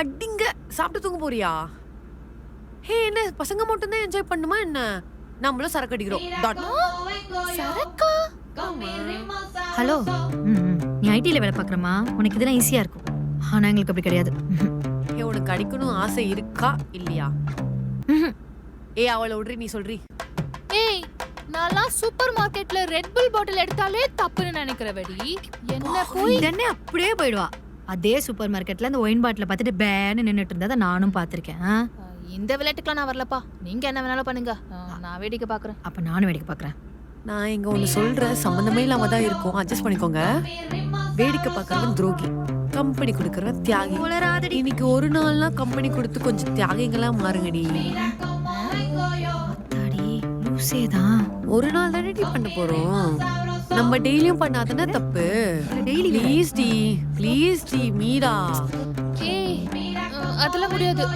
அடிங்க சாப்பிட்டு தூங்க போறியா? ஹே, என்ன பசங்க மட்டும் தான் என்ஜாய் பண்ணுமா என்ன? நம்மளும் சரக்கு அடிக்கிறோம். சரக்கா? ஹலோ. நீ ஐடில வேலை பார்க்குறமா, உனக்கு இதெல்லாம் ஈஸியா இருக்கும். ஆனா எங்களுக்கு அப்படி கிடையாது. ஏ, உனக்கு அடிக்கணும் ஆசை இருக்கா இல்லையா? ஏ, அவளை விட்றி, நீ சொல்றி. ஏய், நான்லாம் சூப்பர் மார்க்கெட்ல ரெட் புல் பாட்டில் எடுத்தாலே தப்புன்னு நினைக்கிறவடி. என்ன போய் உடனே அப்படியே போயிடுவா. அதே சூப்பர் மார்க்கெட்ல அந்த ஒயின் பாட்டில பார்த்துட்டு பேன்னு நின்னுட்டு இருந்ததை நானும் பார்த்திருக்கேன். இந்த விளையாட்டுக்குலாம் நான் வரலப்பா. நீங்க என்ன வேணாலும் பண்ணுங்க, நான் வேடிக்கை பாக்குறேன். அப்ப நானும் வேடிக்கை பார்க்கறேன். நான் இங்க ஒண்ணு சொல்றேன், சம்பந்தமே இல்லாம தான் இருக்கும், அட்ஜஸ்ட் பண்ணிக்கோங்க. வேடிக்கை பார்க்கறவன் துரோகி, கம்பெனி கொடுக்கறவன் தியாகி. இன்னைக்கு ஒரு நாள்னா கம்பெனி கொடுத்து கொஞ்சம் தியாகிகளா மாறுங்கடி. லூசேதான். ஒரு நாள் தானே பண்ண போறோம், நம்ம டெய்லியும் பண்ணாதானே தப்பு. டெய்லி ப்ளீஸ் டி மீரா. ஏய், அதெல்லாம் முடியாது.